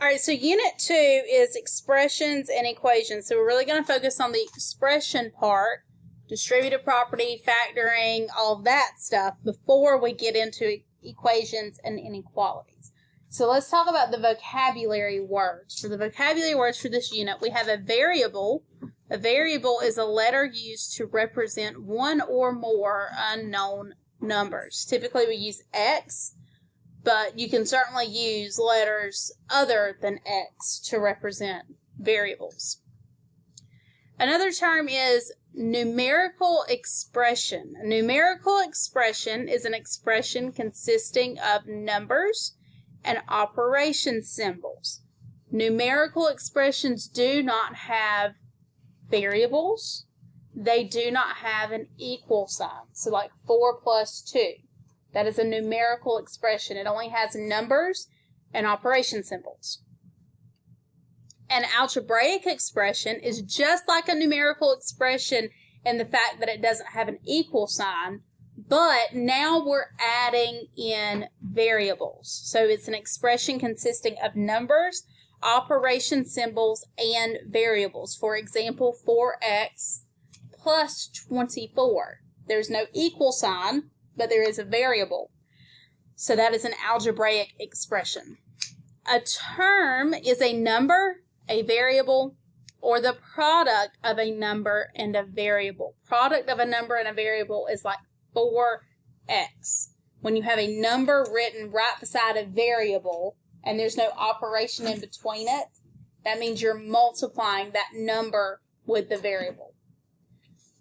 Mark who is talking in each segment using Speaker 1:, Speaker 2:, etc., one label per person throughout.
Speaker 1: All right, so Unit 2 is expressions and equations. So we're really going to focus on the expression part, distributive property, factoring, all that stuff, before we get into equations and inequalities. So let's talk about the vocabulary words. For the vocabulary words for this unit, we have a variable. A variable is a letter used to represent one or more unknown numbers. Typically we use X, but you can certainly use letters other than X to represent variables. Another term is numerical expression. A numerical expression is an expression consisting of numbers and operation symbols. Numerical expressions do not have variables. They do not have an equal sign. So like 4 plus 2. That is a numerical expression. It only has numbers and operation symbols. An algebraic expression is just like a numerical expression in the fact that it doesn't have an equal sign, but now we're adding in variables. So it's an expression consisting of numbers, operation symbols, and variables. For example, 4x plus 24. There's no equal sign, but there is a variable. So that is an algebraic expression. A term is a number, a variable, or the product of a number and a variable. Product of a number and a variable is like 4x. When you have a number written right beside a variable and there's no operation in between it, that means you're multiplying that number with the variable.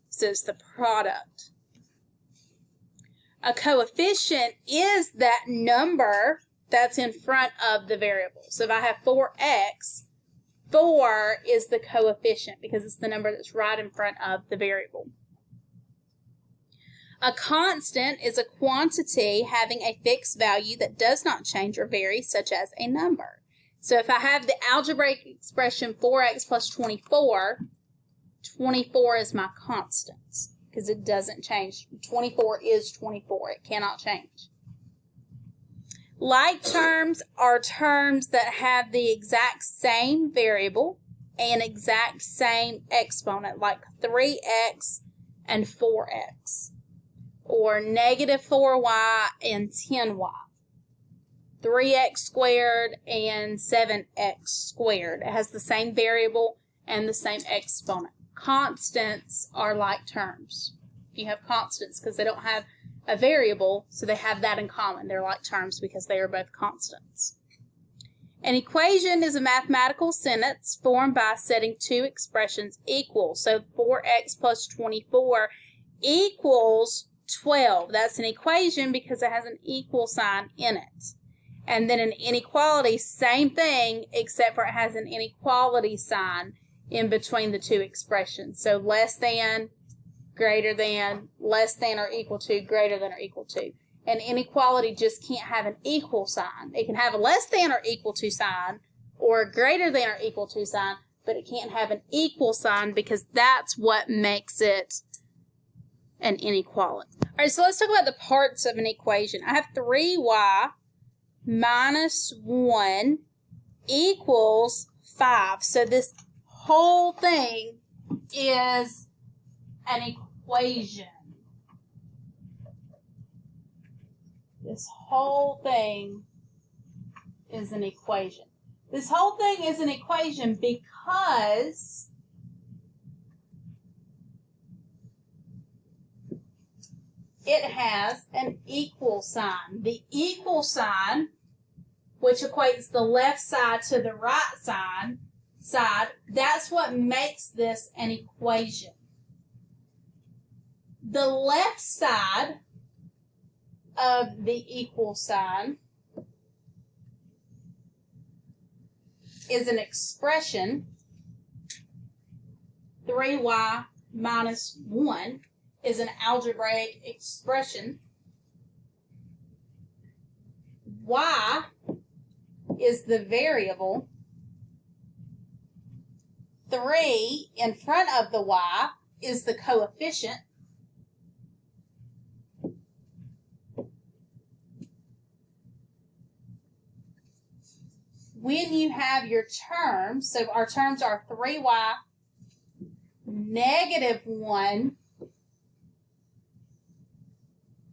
Speaker 1: So it's the product. A coefficient is that number that's in front of the variable. So if I have 4x, 4 is the coefficient because it's the number that's right in front of the variable. A constant is a quantity having a fixed value that does not change or vary, such as a number. So if I have the algebraic expression 4x plus 24, 24 is my constant because it doesn't change. 24 is 24. It cannot change. Like terms are terms that have the exact same variable and exact same exponent, like 3x and 4x, or negative 4y and 10y, 3x squared and 7x squared. It has the same variable and the same exponent. Constants are like terms. You have constants because they don't have a variable, so they have that in common. They're like terms because they are both constants. An equation is a mathematical sentence formed by setting two expressions equal. So 4x plus 24 equals 12. That's an equation because it has an equal sign in it. And then an inequality, same thing, except for it has an inequality sign in between the two expressions. So less than, greater than, less than or equal to, greater than or equal to. And inequality just can't have an equal sign. It can have a less than or equal to sign or a greater than or equal to sign, but it can't have an equal sign because that's what makes it an inequality. All right, so let's talk about the parts of an equation. I have 3y minus 1 equals 5. So this whole thing is an equation. This whole thing is an equation. This whole thing is an equation because it has an equal sign. The equal sign, which equates the left side to the right side, that's what makes this an equation. The left side of the equal sign is an expression. 3y minus 1 is an algebraic expression. Y is the variable. 3 in front of the y is the coefficient. when you have your terms, so our terms are 3y, negative 1,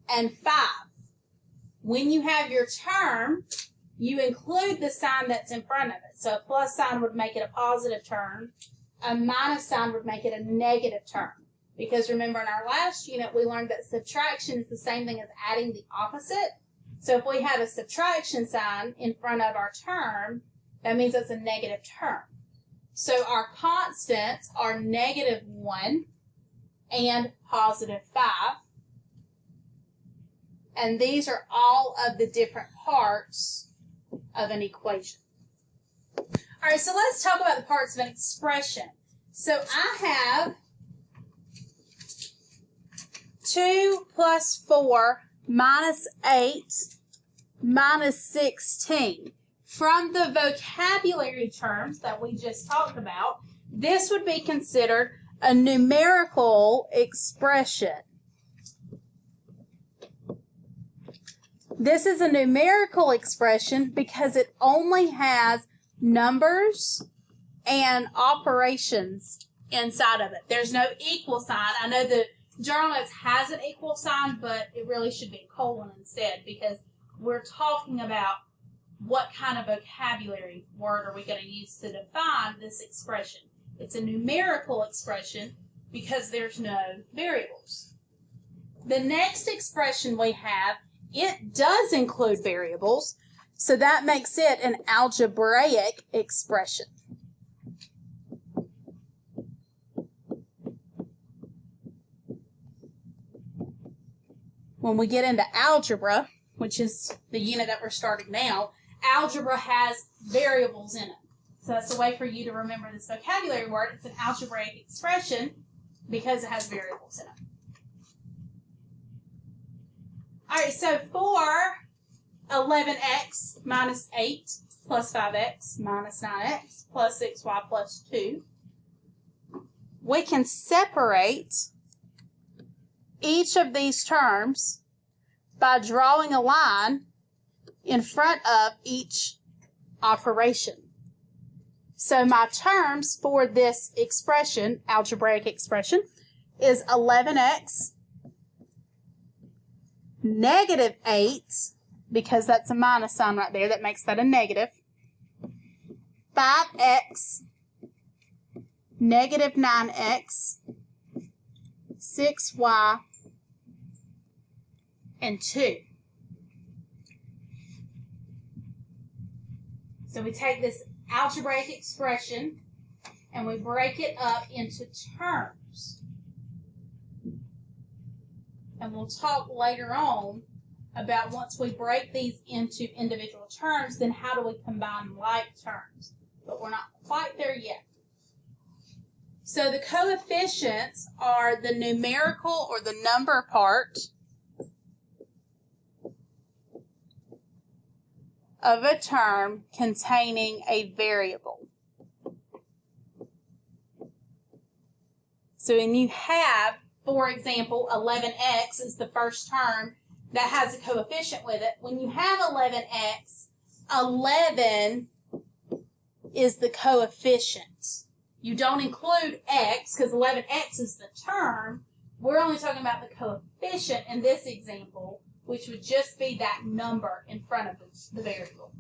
Speaker 1: and 5. When you have your term, you include the sign that's in front of it. So a plus sign would make it a positive term. A minus sign would make it a negative term. Because remember, in our last unit, we learned that subtraction is the same thing as adding the opposite. So if we have a subtraction sign in front of our term, that means it's a negative term. So our constants are negative 1 and positive 5. And these are all of the different parts of an equation. All right, so let's talk about the parts of an expression. So I have 2 plus 4 minus 8 minus 16. From the vocabulary terms that we just talked about, this would be considered a numerical expression. This is a numerical expression because it only has numbers and operations inside of it. There's no equal sign. I know the journal notes has an equal sign, but it really should be a colon instead because we're talking about what kind of vocabulary word are we going to use to define this expression. It's a numerical expression because there's no variables. The next expression we have, it does include variables, so that makes it an algebraic expression. When we get into algebra, which is the unit that we're starting now, algebra has variables in it. So that's a way for you to remember this vocabulary word. It's an algebraic expression because it has variables in it. All right, so for 11x minus 8 plus 5x minus 9x plus 6y plus 2, we can separate each of these terms by drawing a line in front of each operation. So my terms for this expression, algebraic expression, is 11x, negative 8, because that's a minus sign right there, that makes that a negative, 5x, negative 9x, 6y, and 2. So we take this algebraic expression and we break it up into terms. And we'll talk later on about once we break these into individual terms, then how do we combine like terms? But we're not quite there yet. So the coefficients are the numerical or the number part of a term containing a variable. So when you have, for example, 11x is the first term that has a coefficient with it. When you have 11x, 11 is the coefficient. You don't include x because 11x is the term. We're only talking about the coefficient in this example, which would just be that number in front of the variable.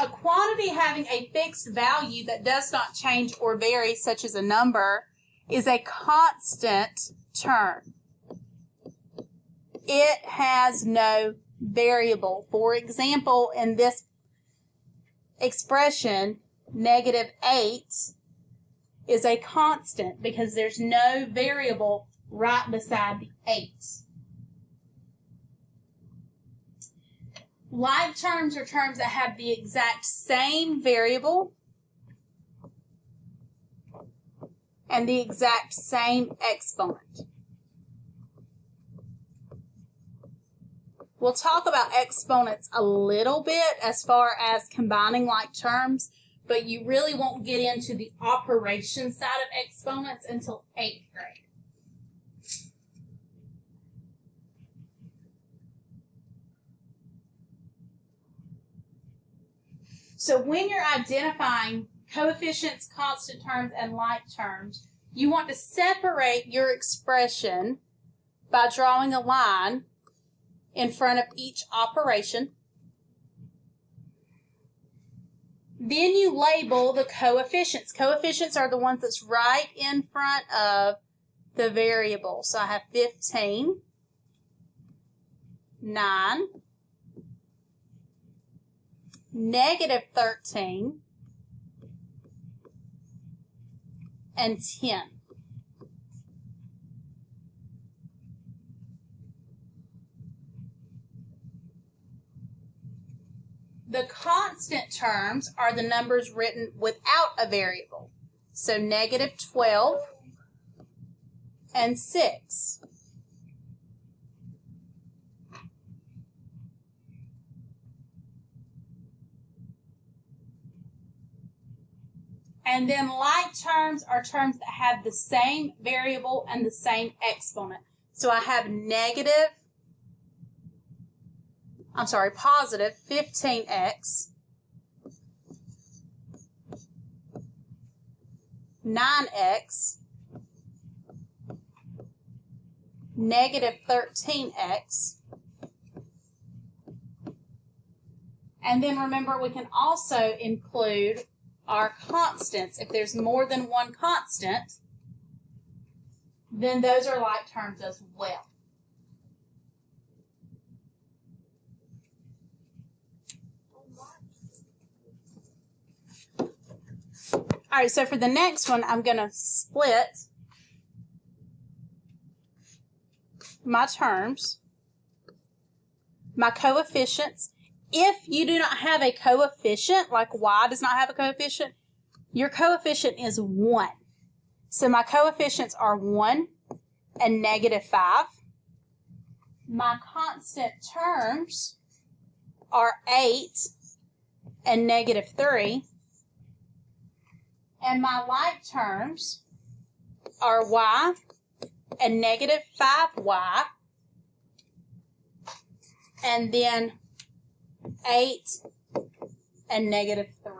Speaker 1: A quantity having a fixed value that does not change or vary, such as a number, is a constant term. It has no variable. For example, in this expression, negative 8 is a constant because there's no variable right beside the 8. Like terms are terms that have the exact same variable and the exact same exponent. We'll talk about exponents a little bit as far as combining like terms, but you really won't get into the operation side of exponents until 8th grade. So when you're identifying coefficients, constant terms, and like terms, you want to separate your expression by drawing a line in front of each operation. Then you label the coefficients. Coefficients are the ones that's right in front of the variable. So I have 15, 9, negative 13, and 10. The constant terms are the numbers written without a variable. So negative 12 and 6. And then like terms are terms that have the same variable and the same exponent. So I have positive 15x, 9x, negative 13x. And then remember, we can also include our constants. If there's more than one constant, then those are like terms as well. All right, so for the next one, I'm going to split my terms, my coefficients. If you do not have a coefficient, like y does not have a coefficient, your coefficient is 1. So my coefficients are 1 and negative 5. My constant terms are 8 and negative 3. And my like terms are y and negative 5y. And then 8 and negative 3.